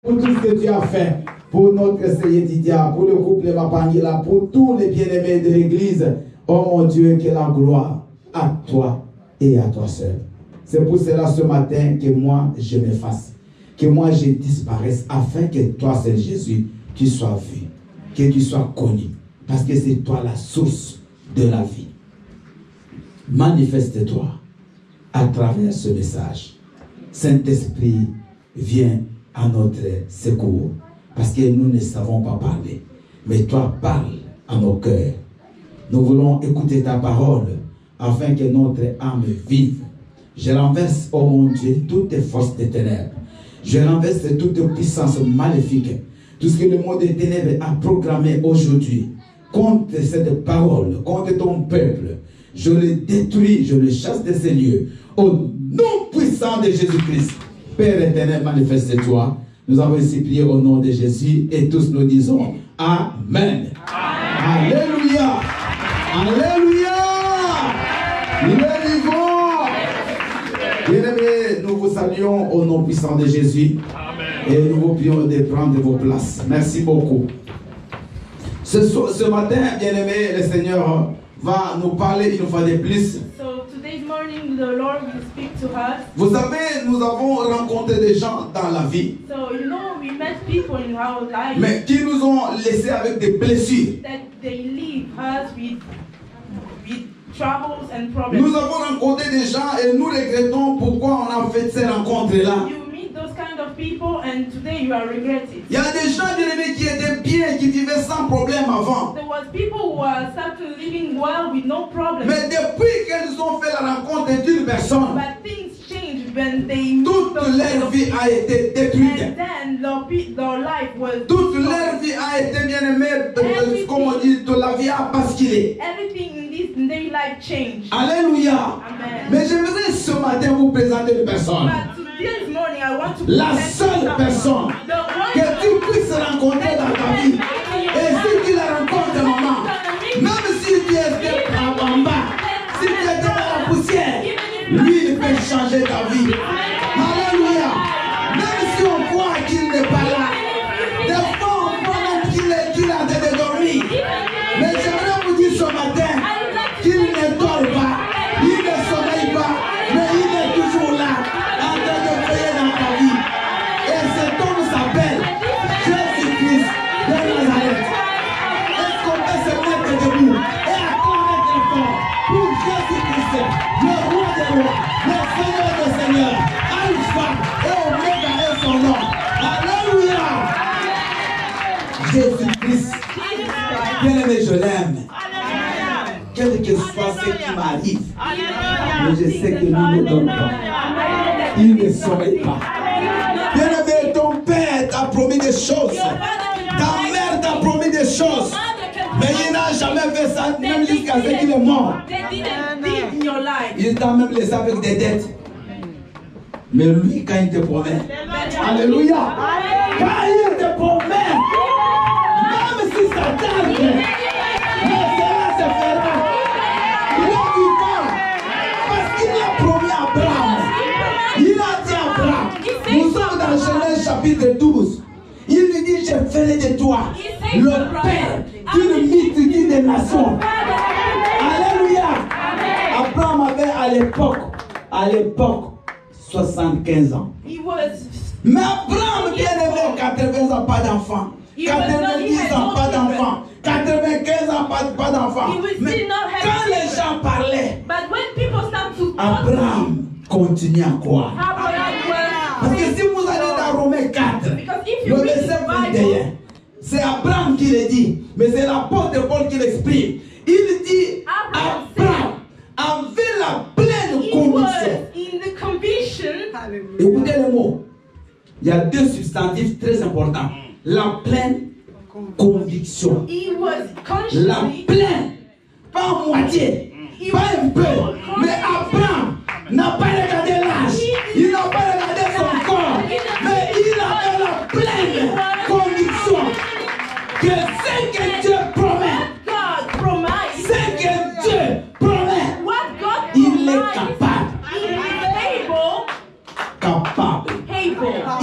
pour tout ce que tu as fait, pour notre Seigneur Didia, pour le couple Mapangila, pour tous les bien-aimés de l'Église. Oh mon Dieu, que la gloire à toi et à toi seul. C'est pour cela ce matin que moi je m'efface, que moi je disparaisse, afin que toi, Seigneur Jésus, tu sois vu, que tu sois connu, parce que c'est toi la source de la vie. Manifeste-toi à travers ce message. Saint-Esprit, viens à notre secours, parce que nous ne savons pas parler, mais toi parles à nos cœurs. Nous voulons écouter ta parole afin que notre âme vive. Je renverse, oh mon Dieu, toutes les forces des ténèbres. Je renverse toute puissance maléfique. Tout ce que le monde des ténèbres a programmé aujourd'hui contre cette parole, contre ton peuple, je le détruis, je le chasse de ces lieux. Au nom puissant de Jésus-Christ. Père éternel, manifeste-toi. Nous avons ici prié au nom de Jésus et tous nous disons Amen. Amen. Alléluia. Alléluia. Il est vivant. Bien-aimés, nous vous saluons au nom puissant de Jésus. Amen. Et nous vous prions de prendre vos places. Merci beaucoup. Ce matin, bien-aimés, le Seigneur va nous parler une fois de plus. Morning, the Lord will speak to us. Vous savez, nous avons rencontré des gens dans la vie. So, you know, we met people in our life. Mais qui nous ont laissés avec des blessures. That they leave us with troubles and problems. Nous avons rencontré des gens et nous regrettons pourquoi on a fait ces rencontres-là. You meet those kind of people and today you are regretting. Il y a des gens qui étaient bien, qui vivaient sans problème avant. There was people who are started living well with no problem. Mais depuis qu'ils ont fait la rencontre d'une personne, but things changed when they toute leur vie a été détruite. And then their life was toute leur vie a été bien aimée, comme on dit, toute la vie a basculé. Everything in their life changed. Alléluia. Amen. Mais j'aimerais ce matin vous présenter une personne. This morning, I want to la seule personne que tu puisses rencontrer dans ta vie. Et si tu la rencontres, maman, même si tu es en bas, si tu es dans la poussière, lui il peut changer ta vie. Alléluia. Même si on croit qu'il n'est pas là, des fois on croit même qu'il est en train de dormir. Mais j'aimerais vous dire ce matin qu'il ne dort pas, il ne sommeille pas, mais il est toujours là. Jésus-Christ, bien-aimé, je l'aime. Quel que soit ce qui m'arrive, mais je sais que nous ne donnons pas. Il ne sommeille pas. Bien-aimé, ton père t'a promis des choses. Ta mère t'a promis des choses. Mais il n'a jamais fait ça, même jusqu'à ce qu'il est mort. Il t'a même laissé avec des dettes. Mais lui, quand il te promet, alléluia, quand il te promet, même si ça tarde, mais cela se fera. Il est vivant, parce qu'il a promis à Abraham. Il a dit à Abraham, nous sommes dans Genèse chapitre 12. Il lui dit, je ferai de toi le père d'une multitude de nations. Alléluia. Abraham avait à l'époque, 75 ans. Mais Abraham, bien aimé, 80 ans, pas d'enfant. 90 ans, pas d'enfant. 95 ans, pas d'enfant. Mais quand les gens parlaient, Abraham continue à croire. Parce que si vous allez dans Romains 4, le verset 21, c'est Abraham qui le dit, mais c'est l'apôtre Paul qui l'exprime. Il dit, Abraham avait la pleine conviction. Écoutez le mot. Il y a deux substantifs très importants. La pleine conviction. La pleine, pas à moitié, pas un peu. Mais Abraham n'a pas regardé l'âge, il n'a pas regardé son corps, mais il avait la pleine conviction que ce que Dieu promet, ce que Dieu promet, il est capable.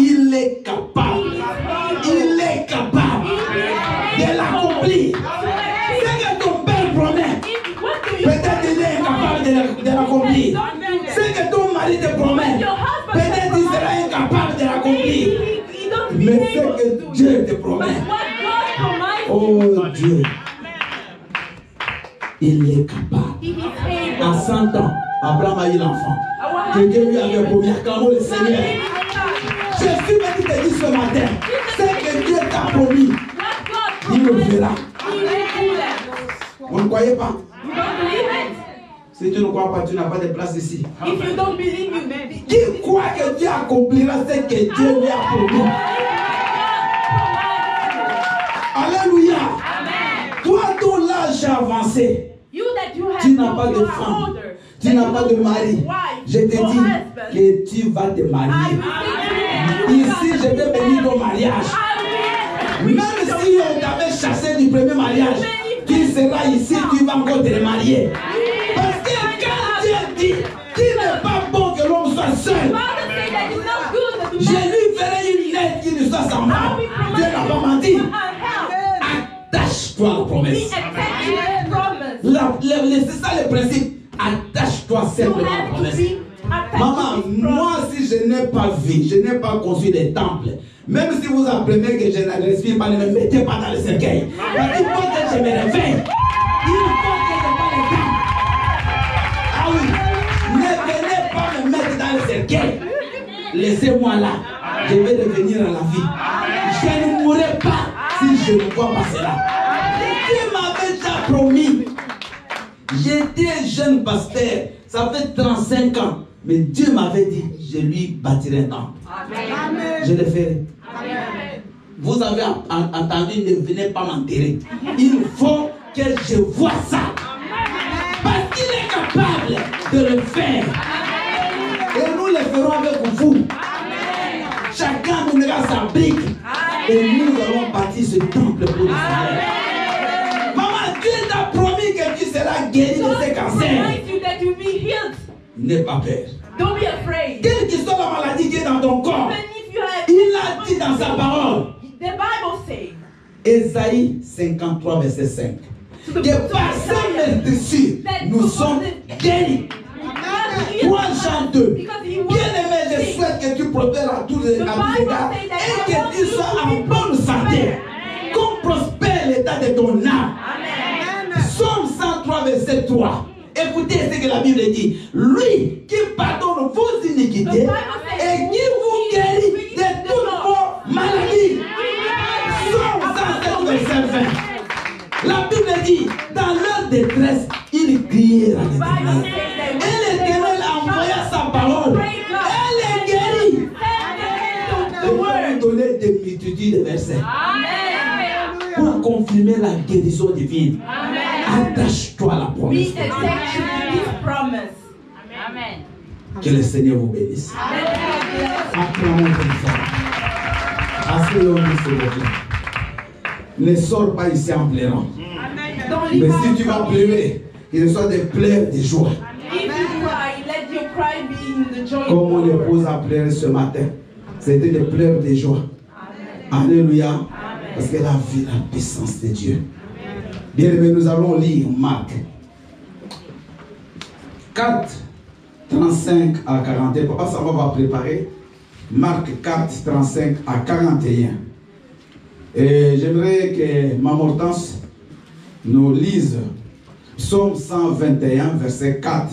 Il est capable. de l'accomplir. Ce que ton mari te promet, peut-être il sera incapable de l'accomplir. Mais ce que Dieu te promet, oh Dieu, il est capable. À 100 ans, Abraham a eu l'enfant. Que Dieu lui avait promis. Acclamons le Seigneur. Jésus m'a dit te dire ce matin, ce que Dieu t'a promis, il le fera. Vous ne croyez pas? Si tu ne crois pas, tu n'as pas de place ici. Qui croit que Dieu accomplira ce que Dieu lui a promis? Alléluia. Toi dont l'âge a avancé, tu n'as pas de femme, tu n'as pas de mari. Je te dis que tu vas te marier. Ici, je vais bénir ton mariage. Même si on t'avait chassé du premier mariage, tu seras ici, tu vas encore te marier. Parce que quand Dieu dit qu'il n'est pas bon que l'homme soit seul, je lui ferai une lettre qui ne soit semblable. Dieu n'a pas menti. Attache-toi à la promesse. C'est ça le principe. Attache-toi simplement à la promesse. Maman, moi si je n'ai pas vu, je n'ai pas construit des temples, même si vous apprenez que je ne respire pas, ne me mettez pas dans le cercueil. Parce qu'il faut que je me réveille. Il faut que je prenne le temps. Ah oui, ne venez pas me mettre dans le cercueil. Laissez-moi là. Je vais revenir à la vie. Je ne mourrai pas si je ne vois pas cela. Dieu m'avait déjà promis. J'étais jeune pasteur, ça fait 35 ans. Mais Dieu m'avait dit, je lui bâtirai un temple. Je le ferai. Amen. Vous avez entendu, ne venez pas m'enterrer. Il faut que je vois ça. Parce qu'il est capable de le faire. Et nous le ferons avec vous. Chacun nous donnera sa brique. Et nous allons bâtir ce temple pour le Seigneur. Maman, Dieu t'a promis que tu seras guéri de ces cancers. N'aie pas peur. Don't be afraid. Quelle que soit la maladie qui est dans ton corps, il a dit dans sa parole. The Bible says. Ésaïe 53, verset 5. Que par sa blessure, nous sommes guéris. 3 Jean 2. Bien-aimé, je souhaite que tu prospères à tous les égards et que tu sois en bonne santé. Qu'on prospère l'état de ton âme. Psaume 103, verset 3. Écoutez ce que la Bible dit. Lui qui pardonne vos iniquités et qui vous guérit de toutes vos maladies. Psaume 107, verset 20. La Bible dit, dans leur détresse, ils crièrent à l'Éternel. Et l'Éternel envoya sa parole. Elle est guérie. Je vais vous donner des multitudes de versets pour confirmer la guérison divine. Attache-toi à la promesse. Amen. Que le Seigneur vous bénisse. Acclamons comme ça. Asseyons-nous sur le Dieu. Ne sors pas ici en pleurant. Mais si tu vas pleurer, qu'il ne soit des pleurs de joie. Comme mon épouse a pleuré ce matin. C'était des pleurs de joie. Alléluia. Parce qu'elle a vu la puissance de Dieu. Bien aimé, nous allons lire Marc 4, 35 à 41. Papa, ça va préparer. Marc 4, 35 à 41. Et j'aimerais que Maman Hortense nous lise Psaume 121, verset 4.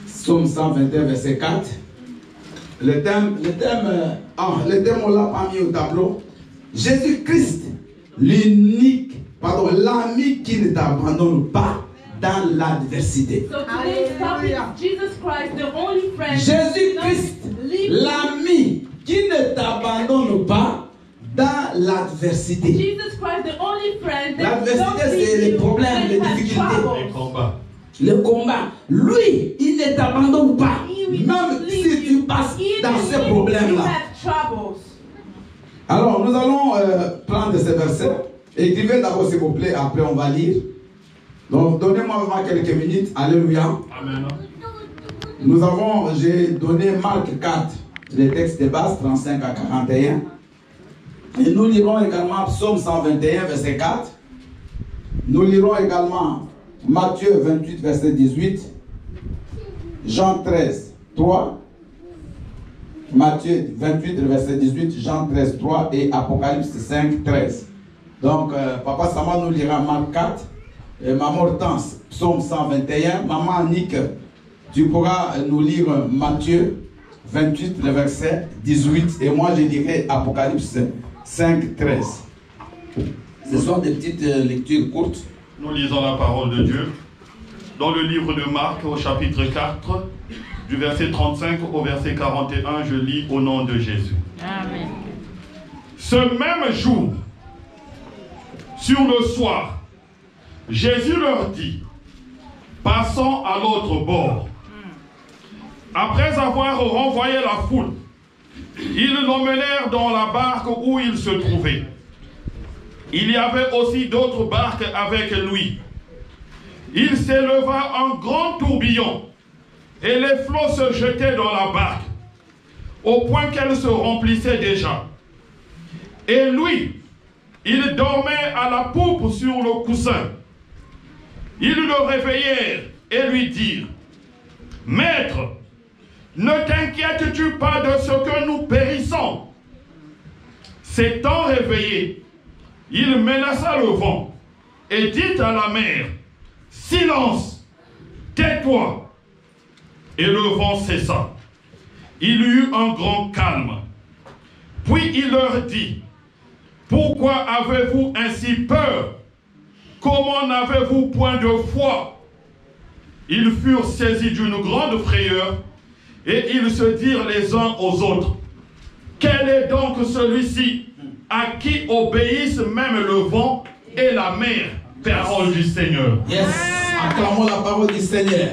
Psaume 121, verset 4. Le thème, on l'a pas mis au tableau. Jésus-Christ, l'ami qui ne t'abandonne pas dans l'adversité. Jésus-Christ, l'ami qui ne t'abandonne pas dans l'adversité. L'adversité, c'est les problèmes, les difficultés. Le combat. Lui, il ne t'abandonne pas. Même si tu passes dans ces problèmes-là. Alors, nous allons prendre ces versets. Écrivez d'abord, s'il vous plaît. Après, on va lire. Donc, donnez-moi vraiment quelques minutes. Alléluia. Amen. J'ai donné Marc 4, les textes de base, 35 à 41. Et nous lirons également Psaume 121, verset 4. Nous lirons également Matthieu 28, verset 18. Jean 13, 3. Matthieu 28, verset 18. Jean 13, 3. Et Apocalypse 5, 13. Donc, Papa Sama nous lira Marc 4. Et Maman Hortense, Psaume 121. Maman Annick, tu pourras nous lire Matthieu 28, le verset 18. Et moi, je lirai Apocalypse 5, 13. Ce sont des petites lectures courtes. Nous lisons la parole de Dieu dans le livre de Marc au chapitre 4, du verset 35 au verset 41. Je lis au nom de Jésus. Amen. Ce même jour, sur le soir, Jésus leur dit, passons à l'autre bord. Après avoir renvoyé la foule, ils l'emmenèrent dans la barque où il se trouvait. Il y avait aussi d'autres barques avec lui. Il s'éleva un grand tourbillon et les flots se jetaient dans la barque, au point qu'elle se remplissait déjà. Et lui, il dormait à la poupe sur le coussin. Ils le réveillèrent et lui dirent, « Maître, ne t'inquiètes-tu pas de ce que nous périssons ?» S'étant réveillé, il menaça le vent et dit à la mer, « Silence, tais-toi !» Et le vent cessa. Il y eut un grand calme. Puis il leur dit, « Pourquoi avez-vous ainsi peur? Comment n'avez-vous point de foi ?» Ils furent saisis d'une grande frayeur et ils se dirent les uns aux autres, « Quel est donc celui-ci à qui obéissent même le vent et la mer ?» Parole du Seigneur. Yes, acclamons la parole du Seigneur.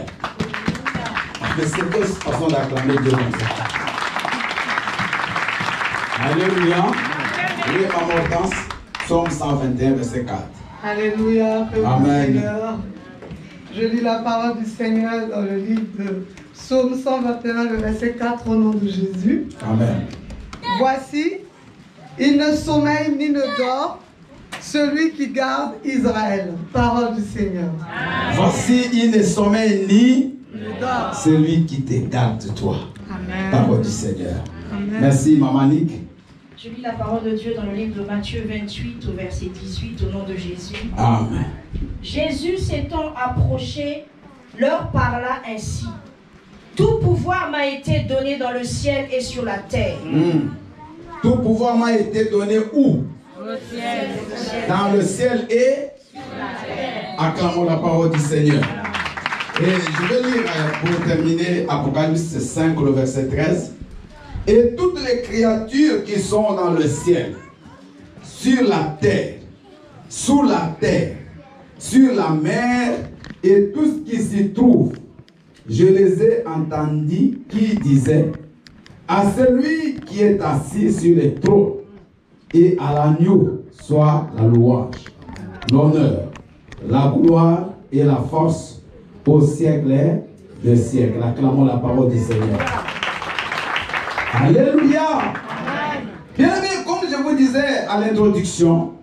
Mais c'est deux façons d'acclamer Dieu comme ça. Alléluia. Oui, Maman Hortense, Psaume 121, verset 4. Alléluia. Amen. Seigneur. Je lis la parole du Seigneur dans le livre de Psaume 121, le verset 4, au nom de Jésus. Amen. Voici, il ne sommeille ni ne dort, celui qui garde Israël. Parole du Seigneur. Voici, il ne sommeille ni Ne dort. celui qui te garde toi. Amen. Parole du Seigneur. Amen. Merci, Maman Nick. Je lis la parole de Dieu dans le livre de Matthieu 28 au verset 18 au nom de Jésus. Amen. Jésus s'étant approché, leur parla ainsi. Tout pouvoir m'a été donné dans le ciel et sur la terre. Tout pouvoir m'a été donné où? Dans le ciel et sur la terre. Acclamons la parole du Seigneur. Et je vais lire pour terminer Apocalypse 5, le verset 13. Et toutes les créatures qui sont dans le ciel, sur la terre, sous la terre, sur la mer et tout ce qui s'y trouve, je les ai entendus qui disaient, à celui qui est assis sur le trône et à l'agneau soit la louange, l'honneur, la gloire et la force au siècle des siècles. Acclamons la parole du Seigneur. Alléluia. Bien aimé, comme je vous disais à l'introduction,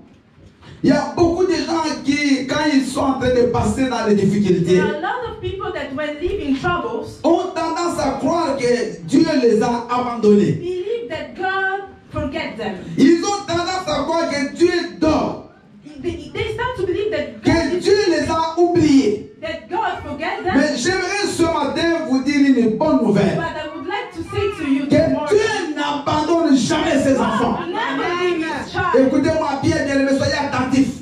il y a beaucoup de gens qui, quand ils sont en train de passer dans les difficultés, There are a lot of people that when living troubles, ont tendance à croire que Dieu les a abandonnés. believe that God forget them. Ils ont tendance à croire que Dieu dort, They start to believe that que God, Dieu les a oubliés. that God forget them. Mais j'aimerais ce matin vous dire une bonne nouvelle. But I would like to say to you Que tomorrow, Dieu n'abandonne jamais ses enfants. never leave his child. Écoutez-moi bien, bien-aimés, soyez attentifs.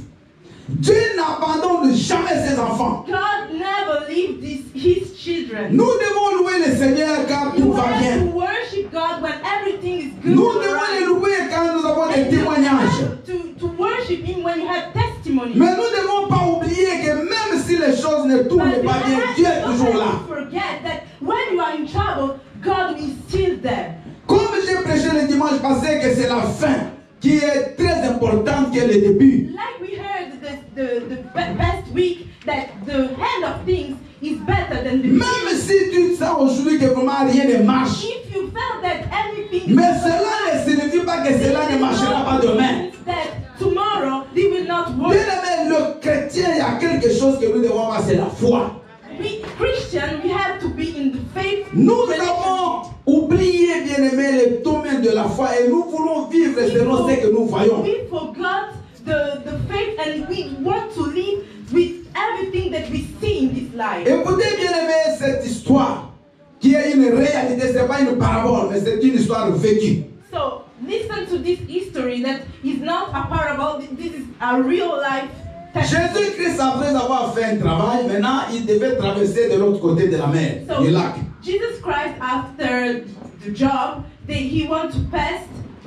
Dieu n'abandonne jamais ses enfants. God never leave his children. Nous devons louer le Seigneur quand tout You va have bien. to worship God when everything is good. Nous and devons right. le louer quand nous avons des And you témoignages. have to worship Him when you have testimony. Mais nous ne devons pas oublier que même si les choses ne But tournent we pas bien, have Dieu est toujours to là. forget that when you are in trouble, God is still there. Comme j'ai prêché le dimanche passé que c'est la fin qui est très importante que le début. Like we heard the best week, that the end of things is better than the Même beginning. si tu sens aujourd'hui que vraiment rien ne marche, If you felt that everything mais cela ne signifie pas que cela ne marchera pas demain. that tomorrow they will not work. Bien aimé, le chrétien, il y a quelque chose que nous devons voir, c'est la foi. We Christians, we have to be in the faith. Nous avons oublié, bien-aimés, le domaine de la foi et nous voulons vivre selon ce que nous voyons. We forgot the faith and we want to live with everything that we see in this life. Écoutez, bien-aimés, cette histoire qui est une réalité, ce n'est pas une parabole, mais c'est une histoire vécue. So listen to this history that is not a parable. This is a real life. Jésus-Christ, après avoir fait un travail, maintenant il devait traverser de l'autre côté de la mer, So du lac. Jesus Christ, after the job, he wanted to pass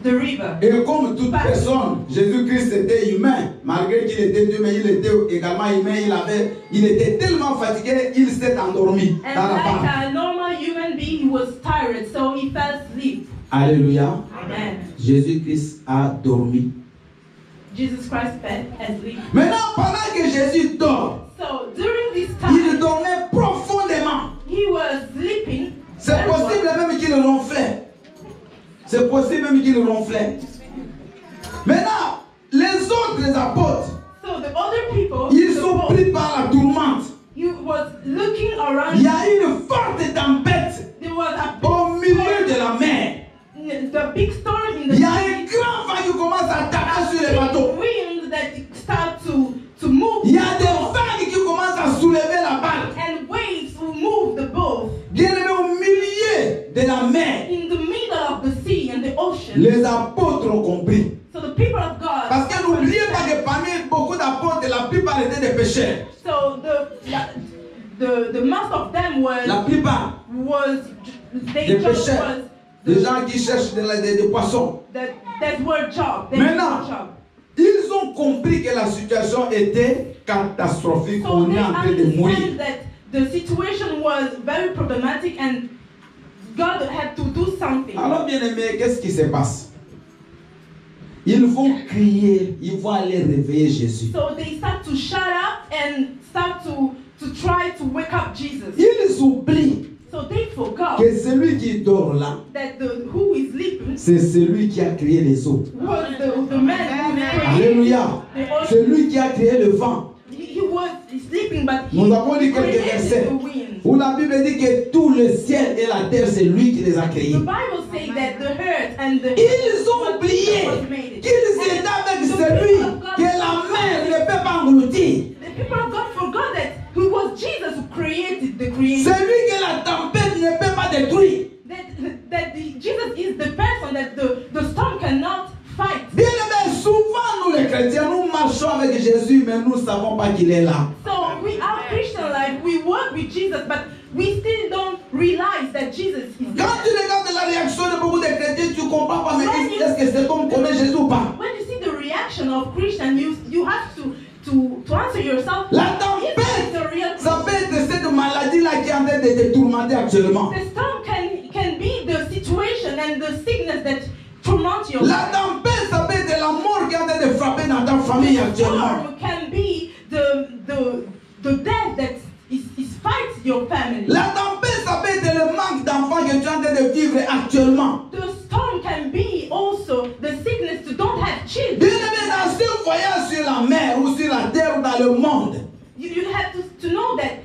the river. Et comme toute personne, Jésus-Christ était humain, malgré qu'il était Dieu, mais il était également humain, il était tellement fatigué, il s'est endormi And dans la like barque. a normal human being, he was tired, so he fell asleep. Alléluia. Amen. Jésus-Christ a dormi. Jesus Christ fell asleep. Maintenant, pendant que Jésus dort, So during this il time, dormait profondément. he was sleeping. C'est possible même qu'il ronflait. C'est possible même qu'il ronflait. Maintenant, les autres apôtres, So the other people, ils the sont boat, pris par la tourmente. he was looking around. Il y a une forte tempête There was a au milieu de la mer. the big storm in the Il y a sea. un grand vent qui commence à taper sur les bateaux. Wind that start to move. Il y a des vagues qui commencent à soulever la barque. And waves will move the boat. Bien aimé, au milieu de la mer, In the middle of the sea and the ocean. les apôtres ont compris. So the people of God. Parce que n'oubliez pas que parmi beaucoup d'apôtres, la plupart étaient des pécheurs. So the most of them La plupart they des just pécheurs, was des gens qui cherchent des poissons. that were job. They Maintenant, were job. ils ont compris que la situation était catastrophique. So On they est en train de mourir. understand that the situation was very problematic and God had to do something. Alors, bien aimé, qu'est-ce qui se passe? Ils vont crier, ils vont aller réveiller Jésus. So they start to shut up and start to try to wake up Jesus. Ils oublient So they forgot que celui qui dort là, that who is sleeping c'est celui qui a créé les eaux. was the man who created Alléluia. the ocean. Celui qui a créé le vent. He was sleeping, but he Nous avons lu quelques created versets the wind. où la Bible dit que tout le ciel et la terre, c'est lui qui les a créés. The Bible says that the earth and the Ils ont oublié qu'ils étaient avec celui que la mer ne peut pas engloutir. The people of God forgot that it was Jesus who created the creation. Celui que la tempête ne peut pas détruire. Jesus is the person that the storm cannot fight. Bien aimé, souvent nous les chrétiens, nous marchons avec Jésus, mais nous ne savons pas qu'il est là. So our Christian life, we walk with Jesus, but we still don't realize that Jesus is there. Quand tu regardes la réaction de beaucoup de chrétiens, tu ne comprends pas, mais est-ce que cet homme connaît Jésus ou pas? When you see the reaction of Christians, you have to answer yourself. La Is this tempête, the real ça peut être cette maladie-là qui est en train de te tourmenter actuellement. The storm can be the situation and the sickness that torment your La tempête, ça peut être la mort qui est en train de frapper dans ta famille actuellement. storm can be the death that is fights your family. La tempête, ça peut être le manque d'enfants que tu es en train de vivre actuellement. The storm can be also the sickness to don't have children. Bien aimé, dans ce voyage sur la mer ou sur la terre ou dans le monde, You have to know that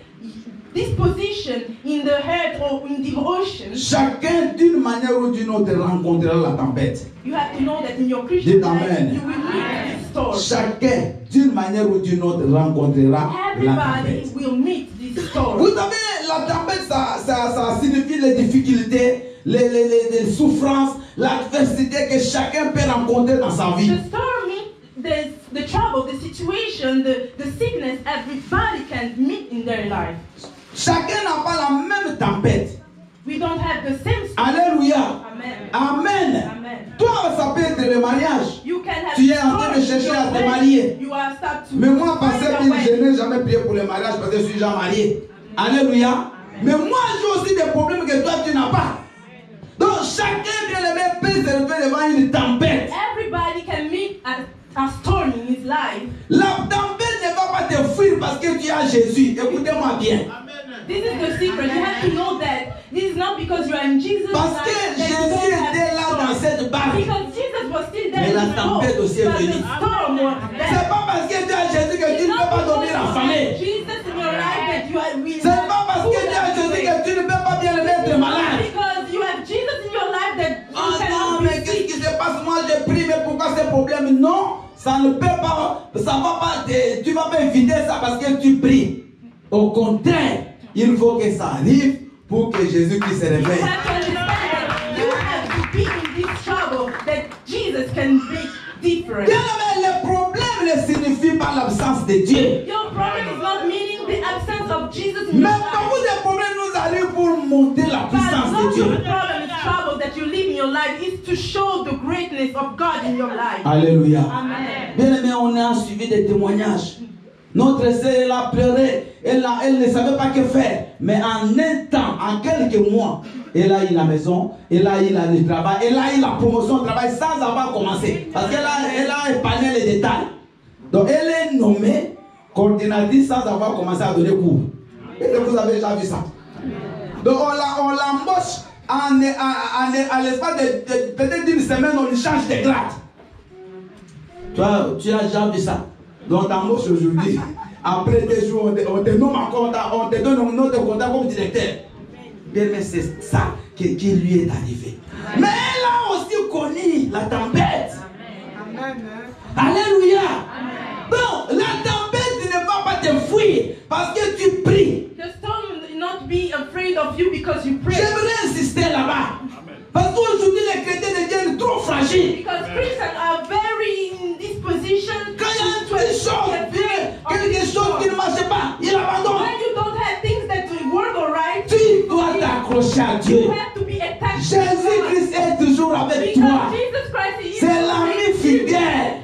this position in the earth or in the ocean, chacun d'une manière ou d'une autre rencontrera la tempête. you have to know that in your Christian Dites life, amen. you will meet this storm. Chacun d'une manière ou d'une autre rencontrera la Everybody tempête. will meet this storm. Vous savez, la tempête, ça signifie les difficultés, les souffrances, l'adversité que chacun peut rencontrer dans sa vie. The storm means the trouble, the situation, the sickness everybody can meet in their life. Chacun n'a pas la même tempête. We don't have the same storm. Alléluia. Amen. Amen. Amen. Toi, ça peut être le mariage. You can have Tu es en train de storm in chercher your à te way. marier. You are start to Mais moi, find pasteur, a way. je n'ai jamais prié pour le mariage parce que je suis déjà marié. Alléluia. Mais moi, j'ai aussi des problèmes que toi, tu n'as pas. Donc, chacun, bien aimé, peut se lever devant une tempête. Everybody can meet a storm in his life. La tempête ne va pas te fuir parce que tu as Jésus. Écoutez-moi bien. This is the secret. You have to know that this is not because you are in Jesus' Parce life que that you Jésus don't have était là storm. dans cette barque. Because Jesus was still there. Mais la in the tempête boat, aussi est but venue. the storm was there. C'est pas parce que tu as Jésus que tu It's ne peux not pas because dormir you have affamé. Jesus in your life that you des problèmes. Non, ça ne peut pas, ça va pas, tu vas pas éviter ça parce que tu pries. Au contraire, il faut que ça arrive pour que Jésus puisse se réveille. You have to understand that you have to be in this trouble that Jesus can make different. Bien aimé, le problème ne signifie pas l'absence de Dieu. Your problem is not meaning the absence of Jesus in Mais your life. beaucoup de problèmes nous arrivent pour monter la But puissance de most of Dieu. the problem is trouble that you live in your life is to show the greatness of God in your life. Alléluia. Amen. Bien aimé, on a suivi des témoignages. Notre sœur, elle a pleuré, elle ne savait pas que faire. Mais en un temps, en quelques mois, elle a eu la maison, elle a eu le travail, elle a eu la promotion au travail sans avoir commencé. Parce qu'elle a épargné les détails. Donc elle est nommée coordinatrice sans avoir commencé à donner cours. Et vous avez déjà vu ça. Donc on l'embauche à l'espace de peut-être d'une semaine, on lui change de grade. Tu as déjà vu ça. Donc t'embauches aujourd'hui. Après 2 jours, on te nomme en compta, on te donne notre compta comme directeur. Bien, mais c'est ça qui lui est arrivé. Mais elle a aussi connu la tempête. Alléluia. Donc la tempête ne va pas te fuir parce que tu pries. The storm will not be afraid of you because you pray. J'aimerais insister là-bas. Parce qu'aujourd'hui, les chrétiens deviennent trop fragiles. Because Christians are very in this position. Quand il y a quelque chose qui ne marche pas, il abandonne. When you don't have things that work alright, Tu dois t'accrocher à Dieu. you have to be attached to Jésus-Christ est toujours avec because toi. Jesus Christ is C'est l'ami fidèle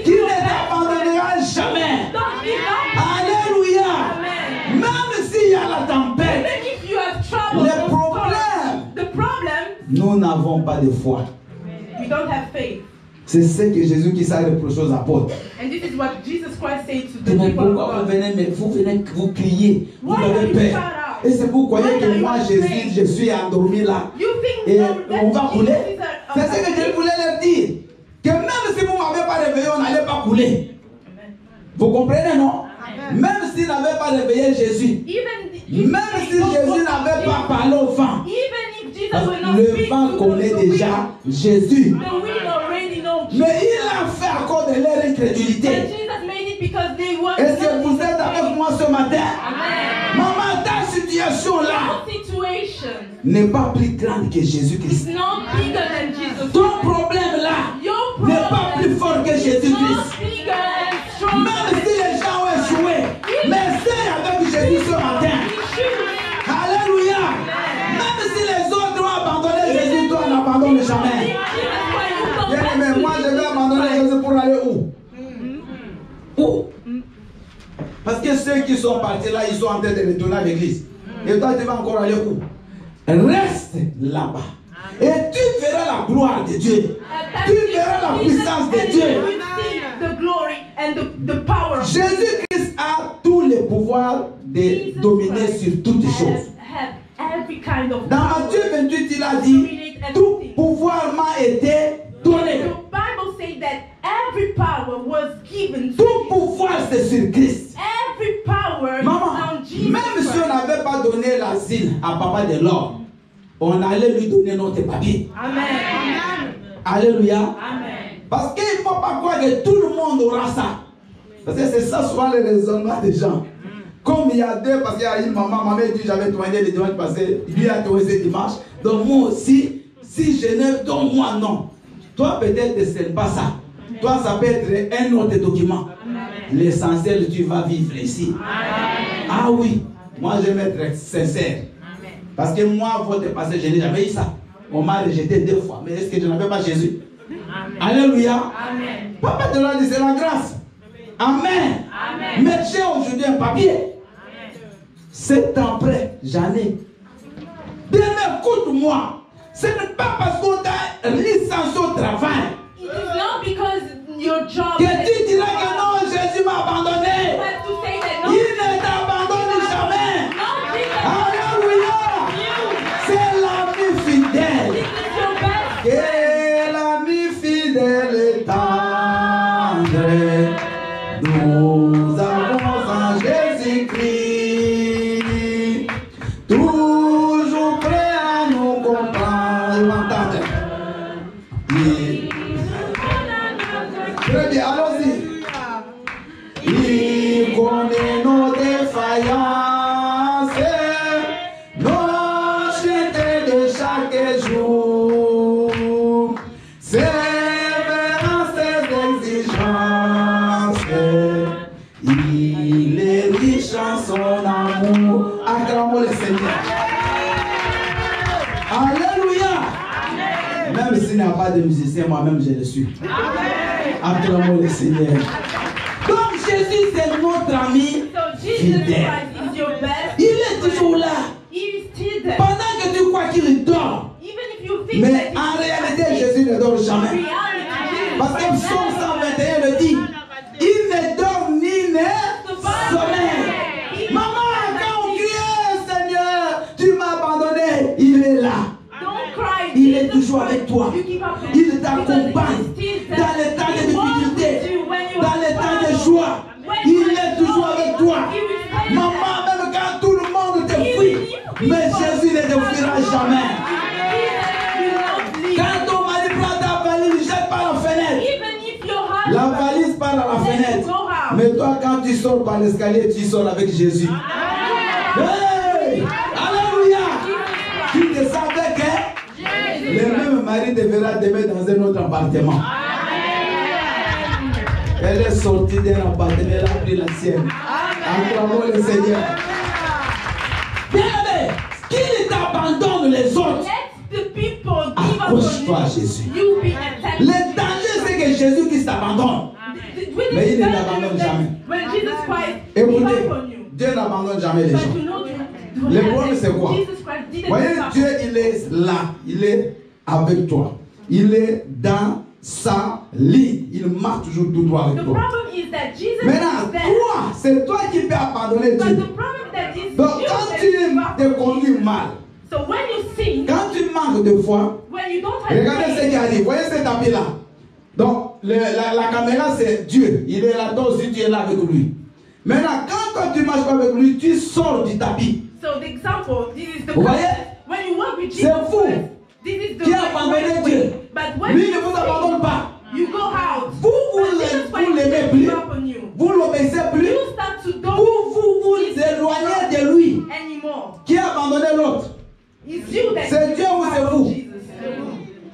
qui ne t'abandonnera jamais. Don't give up. Alléluia. Amen. Même s'il y a la tempête, Even if you have trouble, le problème, the problem, nous n'avons pas de foi. we don't have faith. C'est ce que Jésus qui s'est reproché aux apôtres. And this is what Jesus Christ said to the Mais people of pourquoi God. vous venez vous crier, vous Why avez are you peur. shut up? Et c'est vous croyez Why que are you moi afraid? je suis endormi là. You think Et that on va couler. Jesus is a- C'est ce que je voulais leur dire. Que même si vous ne m'avez pas réveillé, on n'allait pas couler. Amen. Vous comprenez, non? Même s'il n'avait pas réveillé Jésus, même si Jésus n'avait pas parlé au vent, parce que le vent connaît déjà Jésus. Mais il a fait à cause de leur incrédulité. Et c'est vous êtes avec moi ce matin. Maman, ta situation là n'est pas plus grande que Jésus-Christ. Ton problème là n'est pas plus fort que Jésus-Christ. Même si les gens ont échoué, mais c'est avec Jésus ce matin. Alléluia. Même si les autres ont abandonné Jésus, toi n'abandonne jamais. Mais moi je vais abandonner Jésus pour aller où? Où? Parce que ceux qui sont partis là, ils sont en train de retourner à l'église. Et toi tu vas encore aller où? Reste là-bas. Et tu verras la gloire de Dieu. Tu verras la puissance de Dieu. Jésus-Christ a tous les pouvoirs de dominer sur toutes les choses. Dans Matthieu 28, il a dit, tout pouvoir m'a été donné. Tout pouvoir c'est sur Christ. Maman, même si on n'avait pas donné l'asile à Papa de l'or, on allait lui donner notre papier. Amen. Alléluia. Amen. Parce qu'il ne faut pas croire que tout le monde aura ça. Parce que c'est ça souvent le raisonnement des gens. Comme il y a deux, parce qu'il y a une maman, ma mère dit j'avais témoigné le dimanche passé, lui a témoigné ce dimanche. Donc moi aussi, si je ne, donc moi non. Toi peut-être ce n'est pas ça. Toi ça peut être un autre document. L'essentiel, tu vas vivre ici. Ah oui, moi je vais être sincère. Parce que moi, votre passé, je n'ai jamais eu ça. On m'a rejeté 2 fois. Mais est-ce que je n'avais pas Jésus? Amen. Alléluia. Amen. Papa de l'ordre, c'est la grâce. Amen. Amen. Mais j'ai aujourd'hui un papier. Amen. 7 ans après, j'en ai. Bien, écoute-moi. Ce n'est pas parce qu'on t'a licencié au travail. It is not because your job. Que tu diras que non, Jésus m'a abandonné. Il ne t'abandonne jamais. Alléluia. C'est l'ami fidèle. Que l'ami fidèle est tendre. Nous avons en Jésus-Christ. Toujours prêt à nous comprendre. pas de musicien, moi-même je le suis. Acclamons le Seigneur. Donc Jésus c'est notre ami fidèle. Il est toujours là. Pendant que tu crois qu'il dort. Mais en réalité Jésus ne dort jamais. Parce que Psaume 121 le dit. Il ne dort ni ne sommeille. Maman, quand on crie, Seigneur, tu m'as abandonné, il est là. Il est toujours avec toi. Il t'accompagne dans les temps de difficulté, dans les temps de joie. Il est toujours avec toi. Maman, même quand tout le monde te fuit, mais Jésus ne te fuira jamais. Quand ton mari prend ta valise, il jette par la fenêtre. La valise part à la fenêtre. Mais toi, quand tu sors par l'escalier, tu sors avec Jésus. Hey! Alléluia! Tu ne savais que le même mari te verra demain dans un autre appartement. Elle est sortie d'un appartement, elle a pris la sienne. Acclamons le Seigneur. Bien-aimé, qu'il t'abandonne les autres. Accroche-toi à Jésus. Le danger, c'est que Jésus qui t'abandonne. Mais il ne t'abandonne jamais. Écoutez, Dieu n'abandonne jamais les gens. Le problème, c'est quoi? Voyez, Dieu, il est là. Il est avec toi. Il est dans sa ligne. Il marche toujours tout droit avec toi. Maintenant, toi, c'est toi qui peux abandonner Dieu. Donc, quand tu te conduis mal, quand tu manques de foi, regardez ce qui arrive. Voyez ce tapis-là. Donc, la caméra, c'est Dieu. Il est là, toi aussi, tu es là avec lui. Maintenant, quand toi, tu ne marches pas avec lui, tu sors du tapis. Vous voyez? C'est fou. Qui a abandonné Dieu? Lui ne vous abandonne pas. Vous l'aimez plus. Vous l'obéissez plus. Vous éloignez de lui. Qui a abandonné l'autre? C'est Dieu ou c'est vous?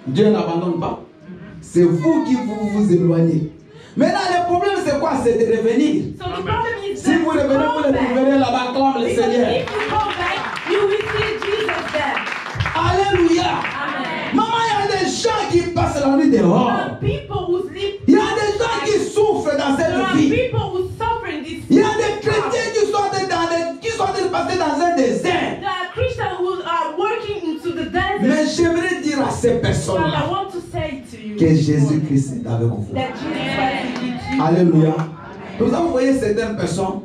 Dieu n'abandonne pas. C'est vous qui vous éloignez. Maintenant, le problème, c'est quoi? C'est de revenir. Si vous revenez, vous le trouverez là-bas, acclame le Seigneur. Alléluia. Maman, il y a des gens qui passent la nuit dehors. Il y a des gens qui souffrent dans cette vie. Il y a des chrétiens qui sont en train de passer dans un désert. Mais j'aimerais dire à ces personnes-là que Jésus-Christ est avec vous. Alléluia. Nous avons voyé certaines personnes,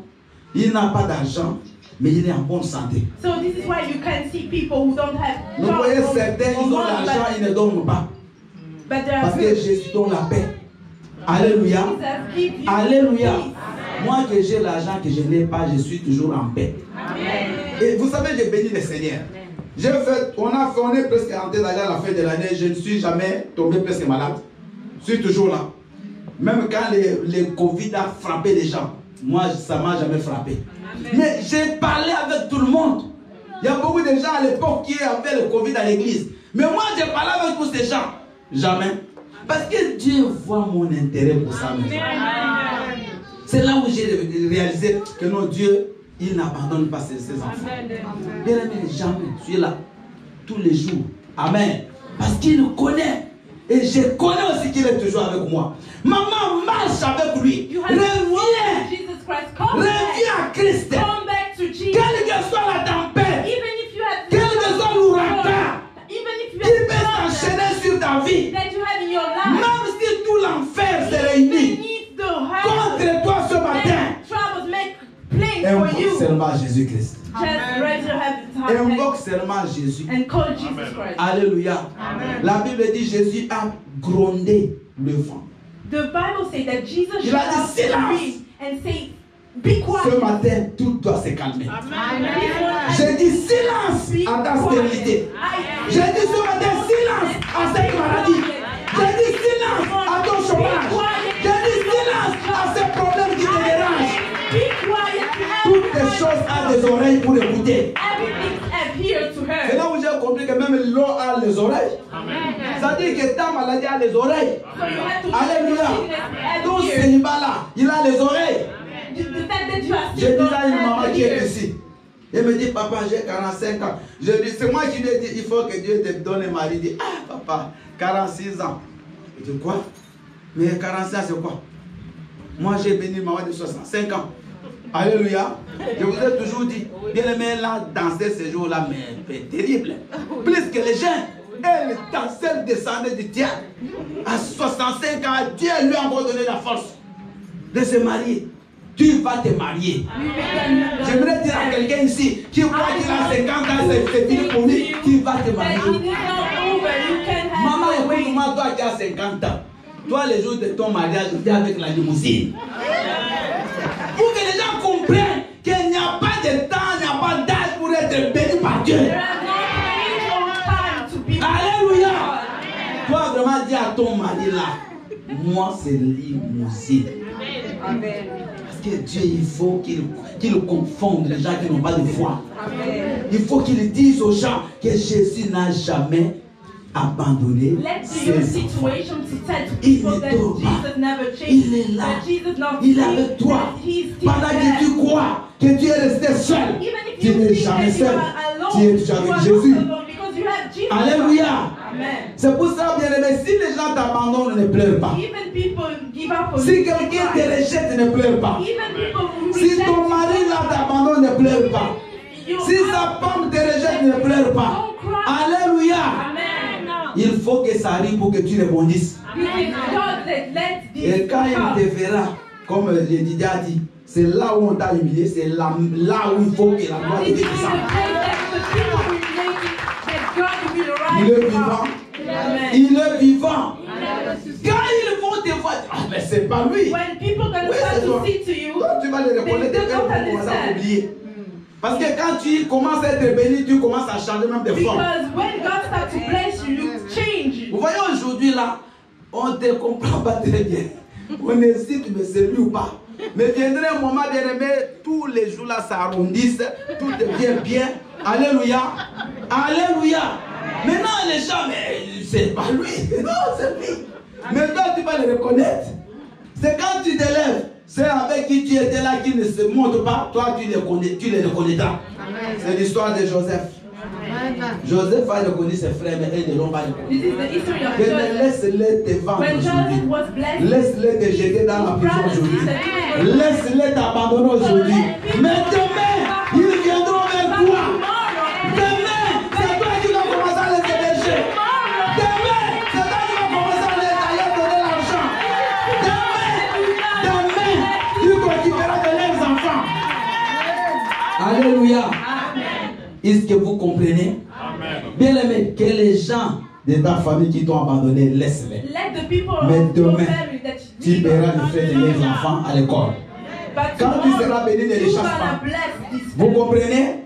il n'a pas d'argent, mais il est en bonne santé. Nous voyons certains, ils ont l'argent, ils ne donnent pas. Parce que Jésus donne la paix. Alléluia. Alléluia. Moi que j'ai l'argent, que je n'ai pas, je suis toujours en paix. Et vous savez, j'ai béni le Seigneur. On est presque rentré d'aller à la fin de l'année, je ne suis jamais tombé presque malade. Je suis toujours là. Même quand le Covid a frappé les gens, moi ça ne m'a jamais frappé. Mais j'ai parlé avec tout le monde. Il y a beaucoup de gens à l'époque qui avaient le Covid à l'église. Mais moi j'ai parlé avec tous ces gens. Jamais. Parce que Dieu voit mon intérêt pour ça. C'est là où j'ai réalisé que non, Dieu, il n'abandonne pas ses enfants. Bien aimé, jamais. Je suis là tous les jours. Amen. Parce qu'il nous connaît. Et je connais aussi qu'il est toujours avec moi. Maman, marche avec lui. Reviens. Reviens à Christ. Quelle que soit la tempête, quel que soit l'ouragan, il peut s'enchaîner sur ta vie. Même si tout l'enfer se réunit contre toi ce matin, invoque seulement Jésus-Christ. Invoque seulement Jésus. Alléluia. La Bible dit Jésus a grondé le vent. Il a dit silence. Ce matin, tout doit se calmer. J'ai dit silence à ta stérilité. J'ai dit ce matin silence à cette maladie. J'ai dit silence à ton chômage. J'ai dit silence à ces problèmes qui te dérangent. Toutes les choses ont des oreilles pour écouter. C'est là où j'ai compris que même l'eau a les oreilles. Ça dit que ta maladie a les oreilles. Alléluia. Ton célibat là, il a les oreilles. J'ai dit là une maman qui est ici. Il me dit, papa, j'ai 45 ans. Je dis, c'est moi qui lui ai dit, il faut que Dieu te donne un mari. Il dit, ah, papa, 46 ans. Je dis, quoi? Mais 45 ans, c'est quoi? Moi, j'ai béni maman de 65 ans. Alléluia. Je vous ai toujours dit, bien aimé, là, danser ce jour-là, mais terrible. Plus que les jeunes. Elle dansait, elle descendait du diable. À 65 ans, Dieu lui a encore donné la force de se marier. Tu vas te marier. J'aimerais dire à quelqu'un ici qui croit qu'il a 50 ans, c'est fini pour lui, tu vas te marier. Maman, écoute-moi, toi qui as 50 ans, toi, les jours de ton mariage, tu es avec la limousine. Pour que les gens comprennent qu'il n'y a pas de temps, il n'y a pas d'âge pour être béni par Dieu. Alléluia. Toi, vraiment, dis à ton mari là, moi, c'est limousine. Amen. Que Dieu, il faut qu'il confonde les gens qui n'ont pas de foi. Il faut qu'il dise aux gens que Jésus n'a jamais abandonné ses enfants. Il ne dort pas. Il est là. Il est avec toi. Pendant que tu crois que tu es resté seul, tu n'es jamais seul. Tu es déjà avec Jésus. Alléluia. C'est pour ça, bien aimé, si les gens t'abandonnent, ne pleure pas. Si quelqu'un te rejette, ne pleure pas. Si ton mari là t'abandonne, ne pleure pas. Si sa femme te rejette, ne pleure pas. Alléluia. Il faut que ça arrive pour que tu rebondisses. Et quand il te verra, comme le Didier a dit, c'est là où on t'a humilié, c'est là où il faut que la gloire de Dieu descende. Il est vivant. Il est vivant. Quand ils vont te voir, ah, mais c'est pas lui. Oui, c'est toi. Toi, tu vas le reconnaître et pour commencer à oublier. Parce que quand tu commences à être béni, tu commences à changer même de forme. Vous voyez aujourd'hui là, on ne te comprend pas très bien. On hésite, mais c'est lui ou pas. Mais viendrait un moment, bien aimé, tous les jours là s'arrondissent, tout devient bien. Alléluia. Alléluia. Maintenant les gens, mais c'est pas lui. Non, c'est lui. Mais toi tu vas le reconnaître. C'est quand tu te lèves, c'est avec qui tu étais là qui ne se montre pas, toi tu les reconnaîtras. C'est l'histoire de Joseph. Joseph a reconnu ses frères, mais elles ne l'ont pas reconnu. Laisse-les te vendre aujourd'hui. Laisse-les te jeter dans la prison aujourd'hui. Laisse-les t'abandonner aujourd'hui. Mais demain, ils viendront vers toi. Demain, c'est toi qui vas commencer à les héberger. Demain, c'est toi qui vas commencer à les donner l'argent. Demain, tu t'occuperas de leurs enfants. Alléluia. Est-ce que vous comprenez? Amen. Bien aimé, que les gens de ta famille qui t'ont abandonné, laisse-les. Mais demain, tu verras le fait de leurs enfants à l'école. Quand tu seras béni, ne les chasse pas. Vous comprenez?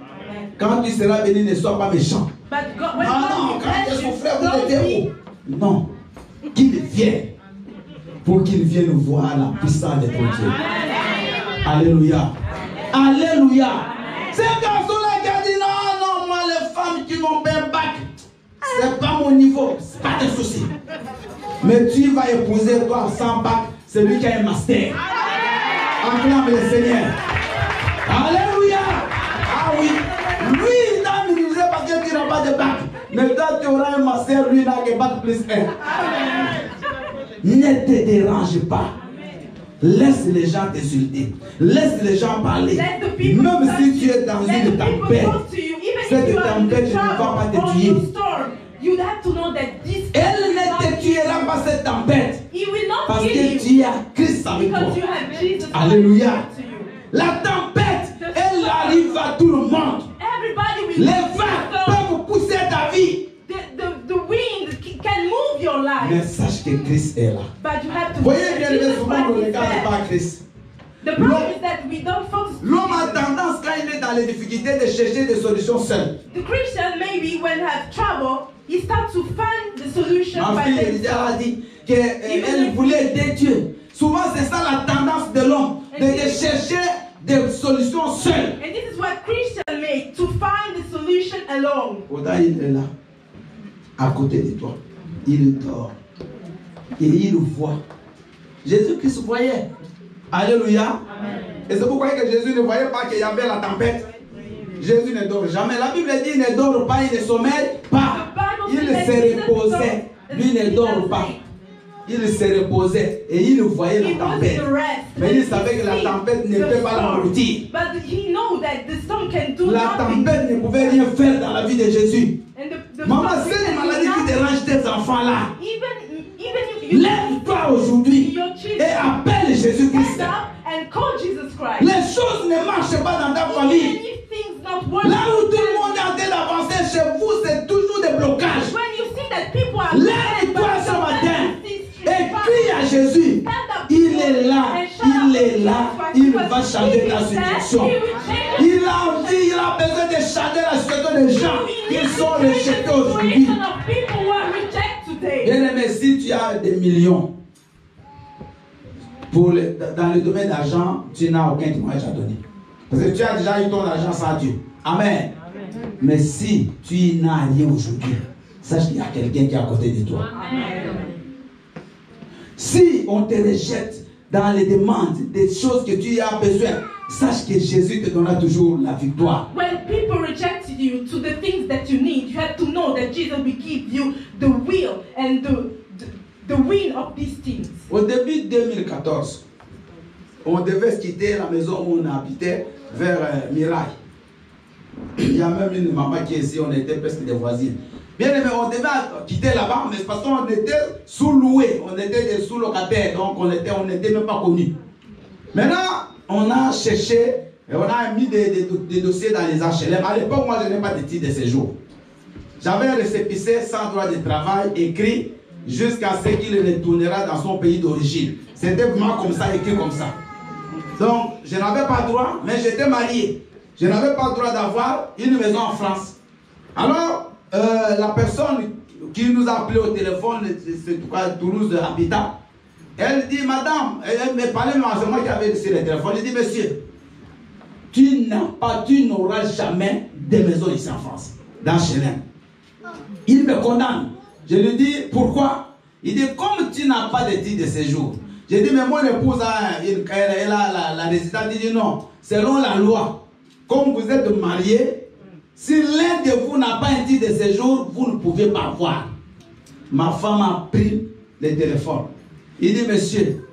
Quand tu seras béni, ne sois pas méchant. Ah non, quand son frère vous était où? Non. Qu'il vienne. Pour qu'il vienne voir la puissance de ton Dieu. Alléluia. Alléluia. Ces garçons-là qui a dit non, moi les femmes qui n'ont pas un bac, c'est pas mon niveau, c'est pas de souci. Mais tu vas épouser toi sans bac, celui qui a un master. Acclame le Seigneur. Alléluia. Ah oui. Lui, il t'a minimisé parce que tu n'as pas de bac. Mais toi, tu auras un master, lui, il n'a que bac plus 1. Ne te dérange pas. Laisse les gens t'insulter. Laisse les gens parler. Même si tu es dans une tempête, cette tempête ne va pas te tuer. Elle ne te tuera pas cette tempête. Parce que tu as Christ avec toi. Alléluia. La tempête, elle arrive à tout le monde. Les vents peuvent pousser ta vie. Mais sache que Christ est là. Voyez bien, souvent on ne regarde pas Christ. L'homme a tendance, quand il est dans les difficultés, de chercher des solutions seul. The Christian, maybe when have trouble, he starts to find the solution Ma by fille a dit qu'elle voulait aider Dieu. Souvent, c'est ça la tendance de l'homme, de chercher des solutions seul. And this is what Christians make, to find the solution alone. Pourtant, il est là, à côté de toi. Il dort. Et il voit. Jésus-Christ voyait. Alléluia. Amen. Et c'est pourquoi que Jésus ne voyait pas qu'il y avait la tempête. Jésus ne dort jamais. La Bible dit il ne dort pas, il ne sommeille pas. Il se reposait. Lui ne dort pas. Il se reposait et il voyait la tempête. Mais il savait que la tempête ne peut pas l'engloutir. La tempête ne pouvait rien faire dans la vie de Jésus. Maman, c'est une maladie qui dérange tes enfants là. Lève-toi aujourd'hui et appelle Jésus-Christ. Les choses ne marchent pas dans ta famille. Là où tout le monde est en train d'avancer, chez vous, c'est toujours des blocages. Lève-toi ce matin et crie à Jésus. Il est là, il va changer ta situation. Il a envie, il a besoin de changer la situation des gens qui sont rejetés aujourd'hui. Bien aimé, si tu as des millions, dans le domaine d'argent, tu n'as aucun témoignage à donner. Parce que tu as déjà eu ton argent sans Dieu. Amen. Mais si tu n'as rien aujourd'hui, sache qu'il y a quelqu'un qui est à côté de toi. Amen. Si on te rejette dans les demandes des choses que tu as besoin, sache que Jésus te donnera toujours la victoire. When people reject you to the things that you need, you have to know that Jesus will give you the will and the win of these things. Au début 2014, on devait quitter la maison où on habitait vers Mirail. Il y a même une maman qui est ici, on était presque des voisines. Bien aimé, on devait quitter là-bas, mais parce qu'on était sous-loués, on était des sous-locataires, donc on n'était même pas connus. Maintenant, on a cherché et on a mis des dossiers dans les HLM. À l'époque, moi, je n'ai pas de titre de séjour. J'avais un récépissé sans droit de travail écrit jusqu'à ce qu'il retournera dans son pays d'origine. C'était vraiment comme ça, écrit comme ça. Donc, je n'avais pas droit, mais j'étais marié. Je n'avais pas le droit d'avoir une maison en France. Alors, la personne qui nous a appelé au téléphone, c'est Toulouse Habitat, elle dit, madame, elle me parlait, c'est moi qui avais sur le téléphone, elle dit, monsieur, tu n'auras jamais de maison ici en France, dans HLM. Il me condamne. Je lui dis, pourquoi? Il dit, comme tu n'as pas de titre de séjour. J'ai dit, mais mon épouse, elle a la résidence. Il dit, non, selon la loi, comme vous êtes mariés, si l'un de vous n'a pas un titre de séjour, vous ne pouvez pas voir. Ma femme a pris le téléphone. Il dit, monsieur,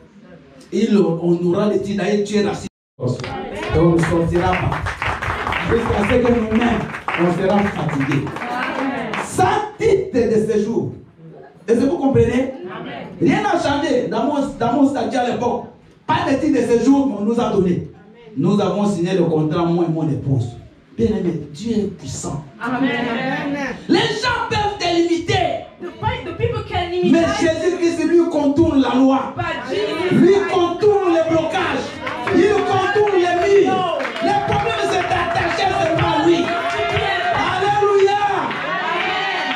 on aura le titre d'ailleurs, tu es raciste. Et on ne sortira pas. Jusqu'à ce que nous-mêmes, on sera fatigués. Sans titre de séjour. Est-ce que vous comprenez? Rien n'a changé dans mon statut à l'époque. Pas de titre de séjour, on nous a donné. Nous avons signé le contrat, moi et mon épouse. Bien aimé, Dieu est puissant. Amen. Les gens peuvent te limiter. Mais Jésus-Christ lui contourne la loi. Lui contourne les blocages. Il contourne les murs. Les problèmes se d'attacher seulement à lui. Alléluia.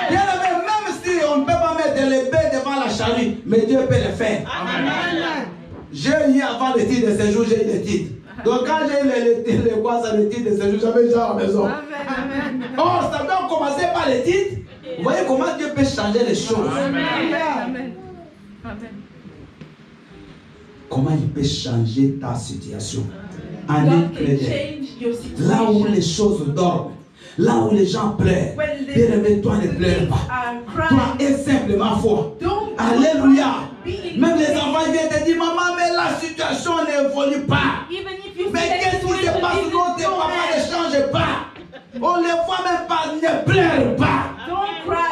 Bien aimé, même si on ne peut pas mettre les bêtes devant la charrue, mais Dieu peut le faire. Amen. J'ai eu avant le titre de séjour, j'ai eu le titre. Donc quand j'ai eu le titre de séjour, j'avais déjà à la maison. Or, ça doit commencer par le titre. Vous voyez comment Dieu peut changer les choses. Amen. Comment il peut changer ta situation. En une crédit. Là où les choses dorment. Là où les gens pleurent. Bien aimé, toi ne pleure pas. Toi es simplement fort. Alléluia. Même les enfants viennent te dire, maman, mais la situation n'évolue pas. Mais qu'est-ce qui se passe? Notre papa ne change pas. On ne les voit même pas, ne pleure pas.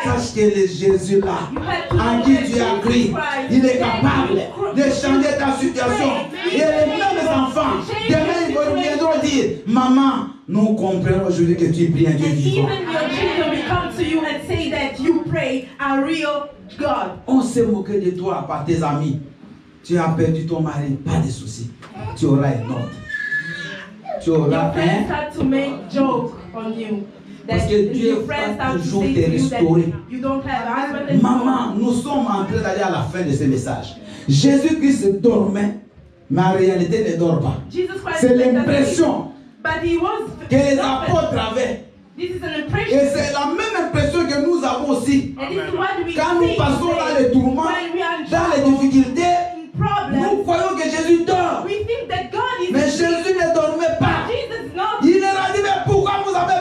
Sache que le Jésus là, en qui tu as cru, il est capable de changer ta situation. Et les mêmes enfants, demain ils viendront dire, maman, nous comprenons aujourd'hui que tu pries un Dieu vivant. On s'est moqué de toi par tes amis. Tu as perdu ton mari, pas de soucis. Tu auras un autre. Tu auras parce que Dieu va toujours te restaurer. Maman, nous sommes en train d'aller à la fin de ce message. Jésus-Christ dormait, mais en réalité ne dort pas. C'est l'impression que les apôtres avaient. Et c'est la même impression que nous avons aussi. Quand nous passons dans les tourments, dans les difficultés, nous croyons que Jésus dort. Mais Jésus ne dormait pas. Il leur a dit, mais pourquoi vous avez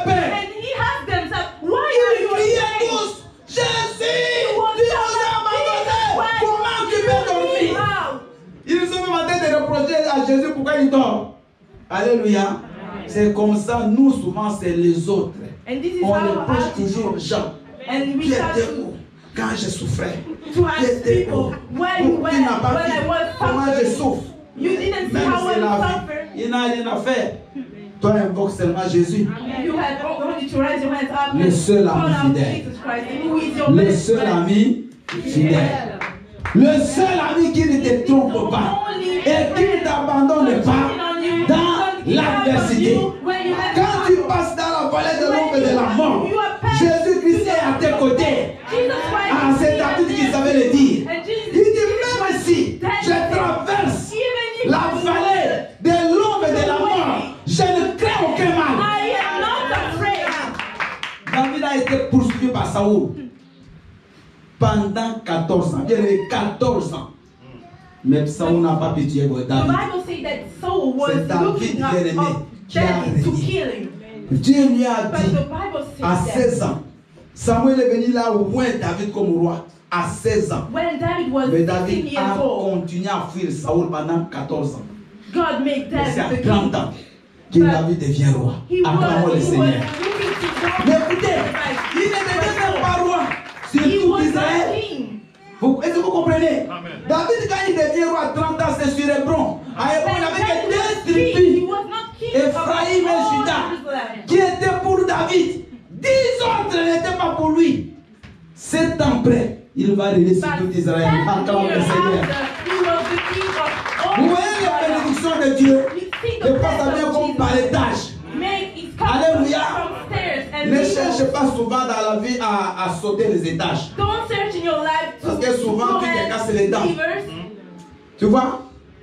Alléluia. C'est comme ça, nous souvent c'est les autres. And this is On how reproche toujours aux gens. and we Qui start était to, où quand je souffrais? to ask people, where you were Qui n'a pas when vu I was comment je suffering. souffre? You didn't see Même how I s'il a suffered. il n'a rien à faire. Toi, invoque seulement Jésus. You had only to raise your hands up Le and seul call ami out fidèle. Jesus Christ, who is your Le best seul friend. ami fidèle. Le seul ami qui ne te trompe pas et qui ne t'abandonne pas dans l'adversité. Quand tu passes dans la vallée de l'ombre de la mort, Jésus-Christ est à tes côtés. Ah, c'est David qui savait le dire. Il dit, même si je traverse la vallée de l'ombre de la mort, je ne crains aucun mal. I am not afraid. David a été poursuivi par Saoul pendant 14 ans. Bien 14 ans. Mais Saoul n'a pas pitié de The David. Bible says that Saul was C'est David looking up bien-aimé qui a David to régné. kill him. Dieu lui a But dit the Bible à says that 16 ans. Samuel est venu là où David comme roi à 16 ans. when David was Mais 16 David years a old, continué à fuir Saoul pendant 14 ans. God made Et c'est à David the 30 king. ans que David devient roi. He Acclamons le was Seigneur. looking to God. Mais écoutez, il ne devient même pas roi sur He tout was not Israël. king. Est-ce que vous comprenez? Amen. David, quand il devient roi à 30 ans, c'est sur Hébron. À Hébron, il When n'y avait David que was deux king, he tribus was not king Ephraïm et of all Juda Jerusalem. qui étaient pour David. 10 autres n'étaient pas pour lui. 7 ans après, il va régner sur But tout Israël. 7 Acclamons le years Seigneur. after, he was the king of all Vous voyez les Israel. bénédictions de Dieu? You see the Ne pas blessing bien of comme Jesus. par étage. Make it come Alléluia. from stairs and Ne people. cherchez pas souvent dans la vie à sauter les étages. Don't search in your life to Parce que souvent, tu te casses les dents. believers. Tu vois?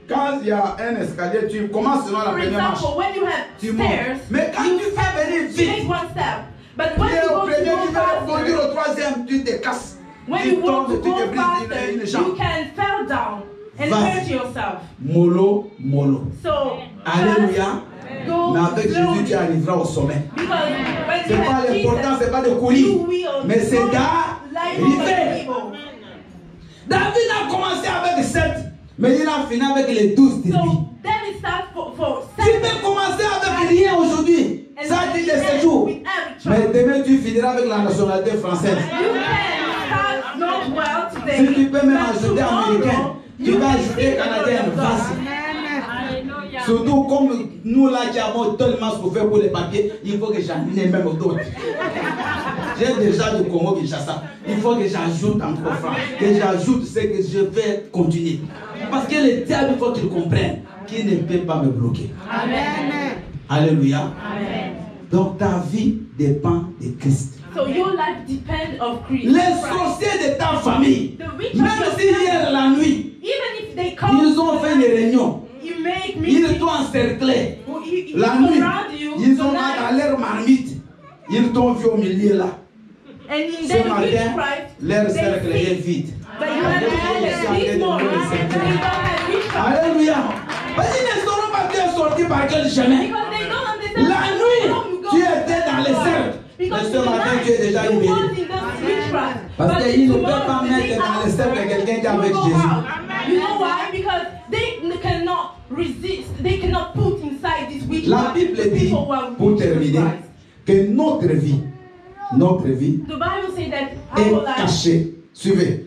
Quand il y a un escalier, tu commences selon la For première marche. example, when you have Tu montes. stairs, Mais quand you tu fais venir take vite, one step. But when tu es you au go premier, tu to go vas conduire faster, au troisième, tu te casses. when Tu you want tombes, to tu te go brises faster, une you jambe. can fall down and Vas-y. hurt yourself. Mollo, mollo. So, Alléluia. just go Mais avec Jésus, slowly. tu arriveras au sommet. Because when C'est you pas have l'important, Jesus, c'est pas de you courir. will Mais c'est life d'arriver. over evil. David a commencé avec 7, mais il a fini avec les 12 de lui. So, David starts for Tu 7 peux commencer avec rien aujourd'hui. and Ça dit de then ce jour. with every Mais trouble. demain, tu finiras avec la nationalité française. You can start not well today. Si tu peux même but ajouter américain, tomorrow, tu you vas can ajouter see the canadien, glory of God. vas-y. Surtout comme nous là qui avons tellement souffert pour les papiers, il faut que j'en ai même d'autres. J'ai déjà du Congo Kinshasa. Il faut que j'ajoute encore franc. Que j'ajoute ce que je vais continuer. Parce que le diable, il faut qu'il comprenne qu'il ne peut pas me bloquer. Amen. Alléluia. Amen. Donc ta vie dépend de Christ. So your life depends of Christ. Les sorciers de ta famille, The rich même of your si hier la nuit, Even if they come, ils ont fait une réunion, you make ils meetings. t'ont encerclé. He La nuit, surround you. ils ont tonight. dans leur marmite, ils t'ont vu au milieu là. And in Ce their matin, witchcraft, leur they cercle est see. vide. But you have this morning, they don't have witchcraft. Alléluia. Mais ils ne seront pas bien sortis par quel chemin. Because they don't understand La how nuit, you go tu étais dans les cercles. Mais Because ce matin, tonight, tu es déjà you libéré. was in those witchcraft. Parce But qu'ils ne tomorrow, peuvent pas the mettre day dans les cercles after, quelqu'un qui est you avec go Jésus. out. You know why? Because they cannot resist. They cannot put inside this La witchcraft Bible the dit, people who are pour with Jesus terminer, Christ. que notre vie The Bible says that our est life cachée. Suivez.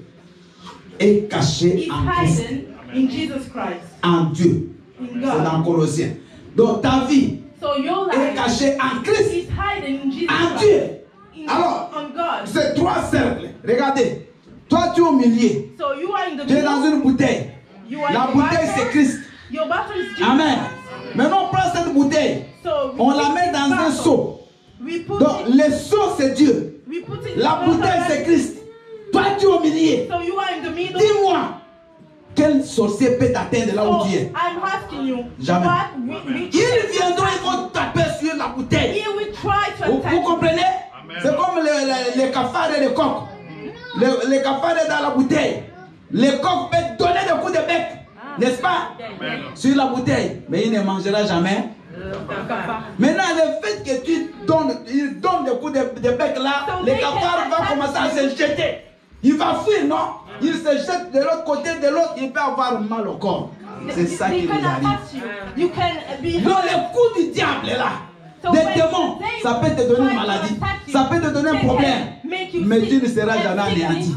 Est cachée is en Christ, hidden in Jesus Christ, en Dieu. in C'est God. dans Colossiens. Donc ta vie So your est life cachée en Christ, is hidden in Jesus en Christ, Dieu. in, Alors, on God. c'est 3 cercles. Regardez. Toi, tu es au milieu. So you are in the Tu es dans middle. une bouteille. You are La in the bouteille, c'est water. Christ. Your bottle is Jesus. Amen. Maintenant, on prend cette bouteille. So we On la take met this dans un bottle. seau. We put Donc, it. le seau, c'est Dieu. We put it. La in the bouteille, bottle. c'est Christ. Toi, tu es au milieu. So you are in the middle. Dis-moi, quel sorcier peut t'atteindre là où So tu es? I'm asking you. Jamais. What Ils viendront, ils vont taper sur la bouteille. He will try to Vous attack. comprenez? Amen. C'est comme les cafards et les coqs. Les cafards est dans la bouteille. Les coqs peuvent donner des coups de bec. N'est-ce pas? Amen. Sur la bouteille. Mais il ne mangera jamais. Maintenant, le fait que tu donnes, il donne des coups de bec là, So le they cafard can va attack commencer à you. se jeter. Il va fuir, non? Il se jette de l'autre côté, de l'autre, il peut avoir mal au corps. C'est ça qui They nous can arrive. attack you. You can be Non, le coup du diable est là. Des démons, ça peut te donner une maladie, ça peut te donner un problème, mais tu ne seras jamais anéanti.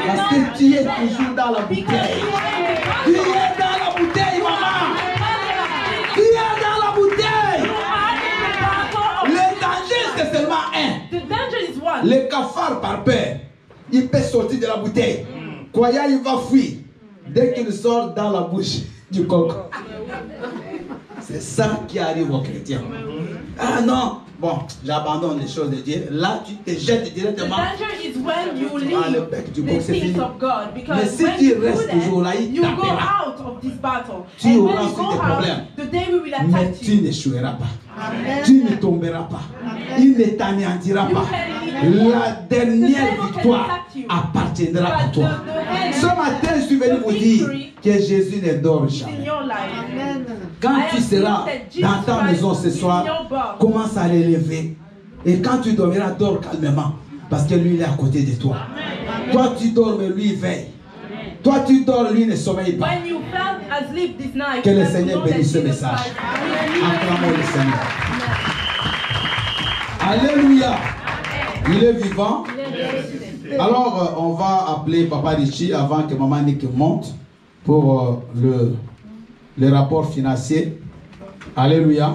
Parce que tu es toujours dans la bouteille. Tu es dans la bouteille, maman. Tu es dans la bouteille. Le danger, c'est seulement un. The danger is one. Le cafard, par peur, il peut sortir de la bouteille. Croyant, il va fuir. Dès qu'il sort dans la bouche du coq. C'est ça qui arrive aux chrétiens. Ah non, bon, j'abandonne les choses de Dieu. Là, tu te jettes The directement. danger is when you Ah, le leave bec du the coq, c'est things fini. of God. Mais Because si when tu you do restes toujours là, that, il you go t'appellera. out of this battle. Tu And when auras you aussi go des out, problèmes. the devil will Mais attack tu you. n'échoueras pas. Tu ne tomberas pas. Il ne t'anéantira pas. La dernière victoire appartiendra à toi. Ce matin, je suis venu vous dire que Jésus ne dort In jamais. your life. Amen. Quand tu seras dans ta maison ce soir, commence à l'élever. Et quand tu dormiras, dors calmement. Parce que lui, il est à côté de toi. Toi, tu dors, mais lui, il veille. Toi, tu dors, lui ne sommeille pas. When you fell asleep this night, Que le you have to Seigneur know that bénisse ce Jesus message. Christ will Acclamons le lead you. Seigneur. Alléluia. Il est vivant. Alors, on va appeler Papa Richie avant que Maman Nick monte pour le rapport financier. Alléluia.